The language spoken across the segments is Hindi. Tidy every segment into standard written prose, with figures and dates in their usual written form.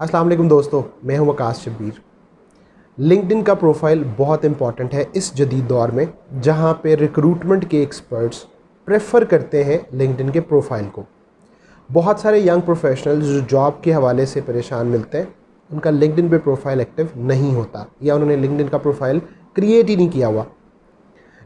अस्सलाम वालेकुम दोस्तों, मैं हूं वकास शब्बीर। लिंक्डइन का प्रोफाइल बहुत इंपॉर्टेंट है इस जदीद दौर में, जहां पे रिक्रूटमेंट के एक्सपर्ट्स प्रेफर करते हैं लिंक्डइन के प्रोफाइल को। बहुत सारे यंग प्रोफेशनल्स जो जॉब के हवाले से परेशान मिलते हैं, उनका लिंक्डइन पे प्रोफाइल एक्टिव नहीं होता या उन्होंने लिंक्डइन का प्रोफाइल क्रिएट ही नहीं किया हुआ।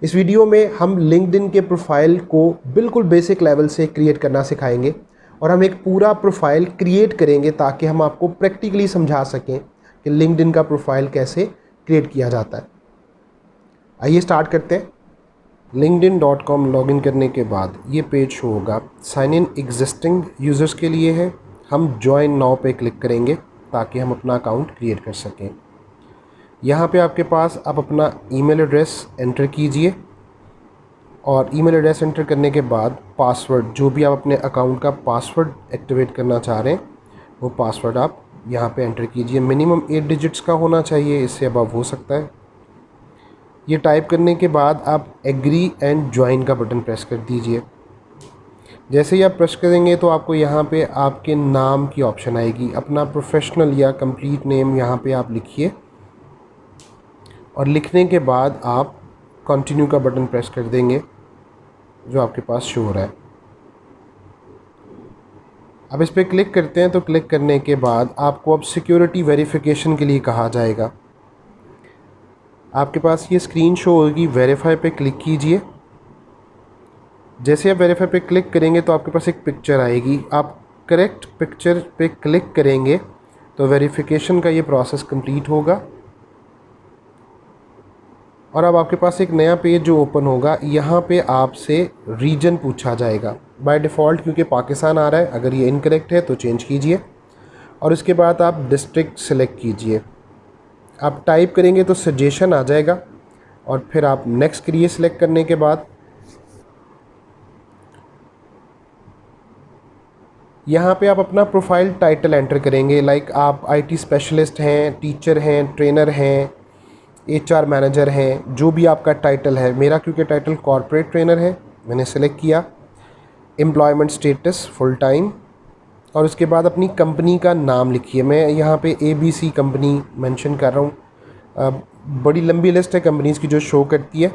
इस वीडियो में हम लिंक्डइन के प्रोफाइल को बिल्कुल बेसिक लेवल से क्रिएट करना सिखाएंगे और हम एक पूरा प्रोफाइल क्रिएट करेंगे ताकि हम आपको प्रैक्टिकली समझा सकें कि लिंक्डइन का प्रोफाइल कैसे क्रिएट किया जाता है। आइए स्टार्ट करते हैं। linkedin.com लॉगिन करने के बाद ये पेज शो होगा। साइन इन एग्जिस्टिंग यूज़र्स के लिए है। हम ज्वाइन नाउ पे क्लिक करेंगे ताकि हम अपना अकाउंट क्रिएट कर सकें। यहाँ पे आपके पास आप अपना ईमेल एड्रेस एंटर कीजिए और ईमेल एड्रेस एंटर करने के बाद पासवर्ड, जो भी आप अपने अकाउंट का पासवर्ड एक्टिवेट करना चाह रहे हैं वो पासवर्ड आप यहाँ पे एंटर कीजिए। मिनिमम 8 डिजिट्स का होना चाहिए, इससे अबव हो सकता है। ये टाइप करने के बाद आप एग्री एंड ज्वाइन का बटन प्रेस कर दीजिए। जैसे ही आप प्रेस करेंगे तो आपको यहाँ पे आपके नाम की ऑप्शन आएगी। अपना प्रोफेशनल या कंप्लीट नेम यहाँ पे आप लिखिए और लिखने के बाद आप कंटिन्यू का बटन प्रेस कर देंगे जो आपके पास शो हो रहा है। अब इस पर क्लिक करते हैं तो क्लिक करने के बाद आपको अब सिक्योरिटी वेरिफिकेशन के लिए कहा जाएगा। आपके पास ये स्क्रीन शो होगी, वेरीफाई पे क्लिक कीजिए। जैसे आप वेरीफाई पे क्लिक करेंगे तो आपके पास एक पिक्चर आएगी। आप करेक्ट पिक्चर पे क्लिक करेंगे तो वेरिफिकेशन का ये प्रोसेस कंप्लीट होगा और अब आपके पास एक नया पेज जो ओपन होगा। यहाँ पे आपसे रीजन पूछा जाएगा। बाय डिफ़ॉल्ट क्योंकि पाकिस्तान आ रहा है, अगर ये इनकरेक्ट है तो चेंज कीजिए और उसके बाद आप डिस्ट्रिक्ट सेलेक्ट कीजिए। आप टाइप करेंगे तो सजेशन आ जाएगा और फिर आप नेक्स्ट करिए। सेलेक्ट करने के बाद यहाँ पे आप अपना प्रोफाइल टाइटल एंटर करेंगे। लाइक आप IT स्पेशलिस्ट हैं, टीचर हैं, ट्रेनर हैं, HR मैनेजर हैं, जो भी आपका टाइटल है। मेरा क्योंकि टाइटल कॉर्पोरेट ट्रेनर है, मैंने सेलेक्ट किया। एम्प्लॉयमेंट स्टेटस फुल टाइम और उसके बाद अपनी कंपनी का नाम लिखिए। मैं यहाँ पे ABC कंपनी मेंशन कर रहा हूँ। बड़ी लंबी लिस्ट है कंपनीज़ की जो शो करती है।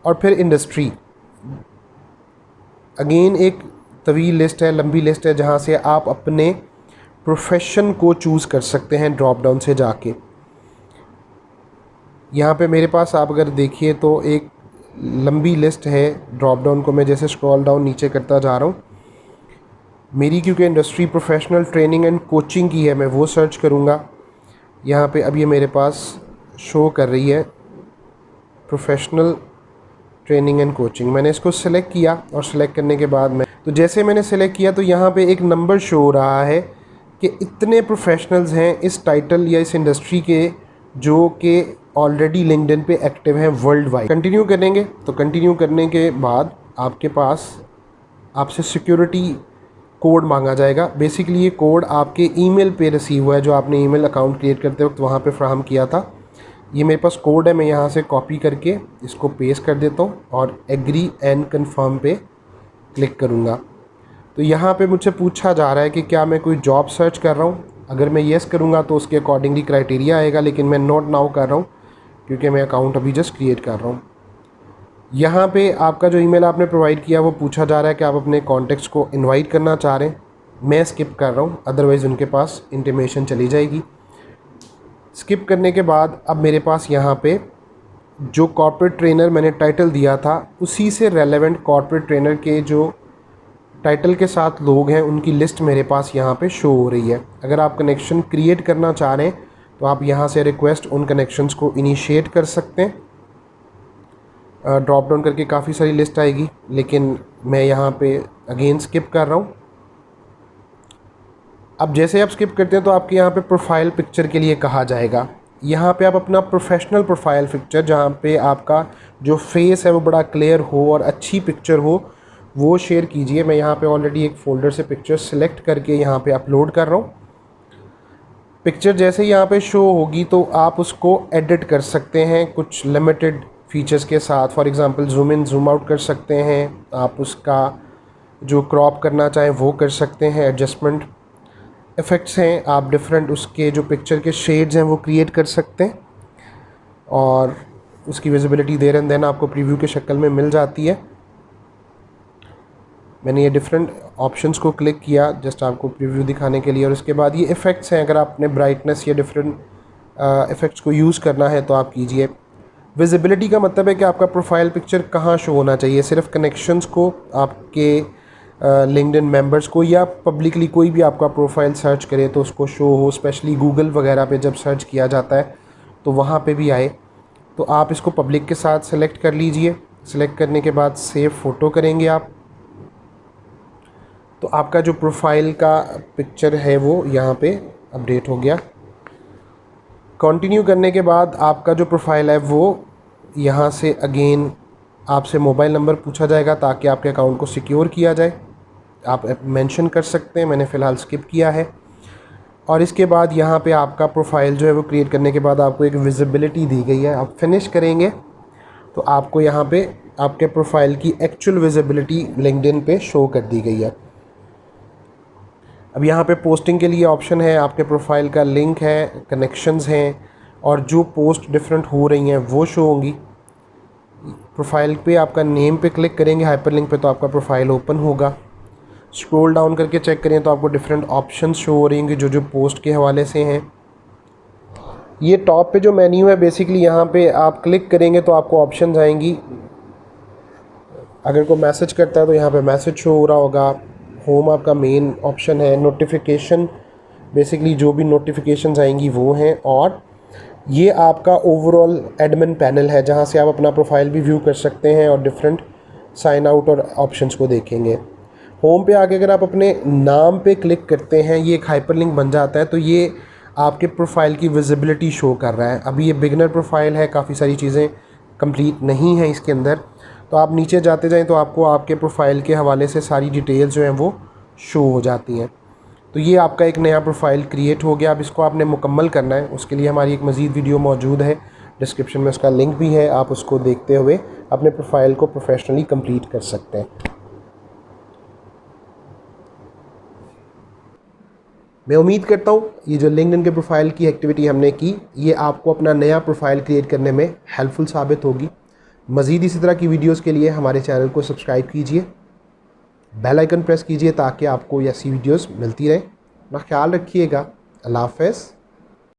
और फिर इंडस्ट्री, अगेन एक तवील लिस्ट है, लंबी लिस्ट है, जहाँ से आप अपने प्रोफेशन को चूज़ कर सकते हैं ड्रॉप डाउन से जाके। यहाँ पे मेरे पास आप अगर देखिए तो एक लंबी लिस्ट है। ड्रॉप डाउन को मैं जैसे स्क्रॉल डाउन नीचे करता जा रहा हूँ, मेरी क्योंकि industry professional training and coaching की है, मैं वो सर्च करूँगा। यहाँ पे अब ये मेरे पास शो कर रही है प्रोफेशनल ट्रेनिंग एंड कोचिंग। मैंने इसको सिलेक्ट किया और सिलेक्ट करने के बाद जैसे मैंने सिलेक्ट किया तो यहाँ पे एक नंबर शो हो रहा है कि इतने प्रोफेशनल्स हैं इस टाइटल या इस इंडस्ट्री के जो कि ऑलरेडी लिंक्डइन पे एक्टिव हैं वर्ल्ड वाइड। कंटिन्यू करेंगे तो कंटिन्यू करने के बाद आपके पास आपसे सिक्योरिटी कोड मांगा जाएगा। बेसिकली ये कोड आपके ईमेल पे रिसीव हुआ है, जो आपने ईमेल अकाउंट क्रिएट करते वक्त वहाँ पे फ्राहम किया था। ये मेरे पास कोड है, मैं यहाँ से कॉपी करके इसको पेस्ट कर देता हूँ और एग्री एंड कन्फर्म पे क्लिक करूँगा। तो यहाँ पे मुझसे पूछा जा रहा है कि क्या मैं कोई जॉब सर्च कर रहा हूँ। अगर मैं येस करूँगा तो उसके अकॉर्डिंगली क्राइटेरिया आएगा, लेकिन मैं नोट नाउ कर रहा हूँ क्योंकि मैं अकाउंट अभी जस्ट क्रिएट कर रहा हूँ। यहाँ पे आपका जो ईमेल आपने प्रोवाइड किया वो पूछा जा रहा है कि आप अपने कॉन्टेक्ट्स को इनवाइट करना चाह रहे हैं। मैं स्किप कर रहा हूँ, अदरवाइज़ उनके पास इंटीमेशन चली जाएगी। स्किप करने के बाद अब मेरे पास यहाँ पे जो कॉर्पोरेट ट्रेनर मैंने टाइटल दिया था उसी से रेलेवेंट कॉर्पोरेट ट्रेनर के जो टाइटल के साथ लोग हैं उनकी लिस्ट मेरे पास यहाँ पे शो हो रही है। अगर आप कनेक्शन क्रिएट करना चाह रहे हैं तो आप यहाँ से रिक्वेस्ट उन कनेक्शंस को इनिशिएट कर सकते हैं। ड्रॉप डाउन करके काफ़ी सारी लिस्ट आएगी, लेकिन मैं यहाँ पे अगेन स्किप कर रहा हूँ। अब जैसे आप स्किप करते हैं तो आपके यहाँ पे प्रोफाइल पिक्चर के लिए कहा जाएगा। यहाँ पे आप अपना प्रोफेशनल प्रोफाइल पिक्चर, जहाँ पे आपका जो फेस है वो बड़ा क्लियर हो और अच्छी पिक्चर हो, वो शेयर कीजिए। मैं यहाँ पे ऑलरेडी एक फ़ोल्डर से पिक्चर सेलेक्ट करके यहाँ पे अपलोड कर रहा हूँ। पिक्चर जैसे यहाँ पे शो होगी तो आप उसको एडिट कर सकते हैं कुछ लिमिटेड फीचर्स के साथ। For example zoom in zoom out कर सकते हैं, आप उसका जो क्रॉप करना चाहें वो कर सकते हैं, एडजस्टमेंट। इफ़ेक्ट्स हैं, आप डिफरेंट उसके जो पिक्चर के शेड्स हैं वो क्रिएट कर सकते हैं और उसकी विजिबिलिटी देयर एंड देन आपको प्रीव्यू के शक्ल में मिल जाती है। मैंने ये डिफरेंट ऑप्शंस को क्लिक किया जस्ट आपको प्रीव्यू दिखाने के लिए, और उसके बाद ये इफ़ेक्ट्स हैं, अगर आपने ब्राइटनेस या डिफरेंट इफ़ेक्ट्स को यूज़ करना है तो आप कीजिए। विजिबिलिटी का मतलब है कि आपका प्रोफाइल पिक्चर कहाँ शो होना चाहिए, सिर्फ कनेक्शंस को, आपके लिंक्डइन मेंबर्स को, या पब्लिकली कोई भी आपका प्रोफाइल सर्च करे तो उसको शो हो। स्पेशली गूगल वगैरह पे जब सर्च किया जाता है तो वहाँ पे भी आए। तो आप इसको पब्लिक के साथ सेलेक्ट कर लीजिए। सेलेक्ट करने के बाद सेव फ़ोटो करेंगे आप, तो आपका जो प्रोफाइल का पिक्चर है वो यहाँ पे अपडेट हो गया। कंटिन्यू करने के बाद आपका जो प्रोफाइल है वो यहाँ से अगेन आपसे मोबाइल नंबर पूछा जाएगा ताकि आपके अकाउंट को सिक्योर किया जाए। आप मेंशन कर सकते हैं, मैंने फ़िलहाल स्किप किया है। और इसके बाद यहाँ पे आपका प्रोफाइल जो है वो क्रिएट करने के बाद आपको एक विजिबिलिटी दी गई है। आप फिनिश करेंगे तो आपको यहाँ पे आपके प्रोफाइल की एक्चुअल विजिबिलिटी लिंक्डइन पे शो कर दी गई है। अब यहाँ पे पोस्टिंग के लिए ऑप्शन है, आपके प्रोफाइल का लिंक है, कनेक्शंस हैं, और जो पोस्ट डिफरेंट हो रही हैं वो शो होंगी। प्रोफाइल पे आपका नेम पे क्लिक करेंगे हाइपरलिंक पे तो आपका प्रोफाइल ओपन होगा। स्क्रॉल डाउन करके चेक करें तो आपको डिफरेंट ऑप्शंस शो हो रही हैं जो जो पोस्ट के हवाले से हैं। ये टॉप पे जो मेन्यू है बेसिकली यहाँ पे आप क्लिक करेंगे तो आपको ऑप्शंस आएंगी। अगर कोई मैसेज करता है तो यहाँ पे मैसेज शो हो रहा होगा। होम आपका मेन ऑप्शन है। नोटिफिकेशन, बेसिकली जो भी नोटिफिकेशंस आएंगी वो हैं। और ये आपका ओवरऑल एडमिन पैनल है जहाँ से आप अपना प्रोफाइल भी व्यू कर सकते हैं और डिफरेंट साइन आउट और ऑप्शंस को देखेंगे। होम पे आके अगर आप अपने नाम पे क्लिक करते हैं ये एक हाइपरलिंक बन जाता है, तो ये आपके प्रोफाइल की विजिबिलिटी शो कर रहा है। अभी ये बिगनर प्रोफाइल है, काफ़ी सारी चीज़ें कंप्लीट नहीं हैं इसके अंदर। तो आप नीचे जाते जाएं तो आपको आपके प्रोफाइल के हवाले से सारी डिटेल्स जो हैं वो शो हो जाती हैं। तो ये आपका एक नया प्रोफाइल क्रिएट हो गया। अब इसको आपने मुकम्मल करना है, उसके लिए हमारी एक मज़ीद वीडियो मौजूद है, डिस्क्रिप्शन में उसका लिंक भी है, आप उसको देखते हुए अपने प्रोफाइल को प्रोफेशनली कंप्लीट कर सकते हैं। मैं उम्मीद करता हूँ ये जो लिंक्डइन के प्रोफाइल की एक्टिविटी हमने की ये आपको अपना नया प्रोफाइल क्रिएट करने में हेल्पफुल साबित होगी। मज़ीद इसी तरह की वीडियोस के लिए हमारे चैनल को सब्सक्राइब कीजिए, बेल आइकन प्रेस कीजिए ताकि आपको ऐसी वीडियोस मिलती रहे। अपना ख्याल रखिएगा। अल्लाह हाफ़िज़।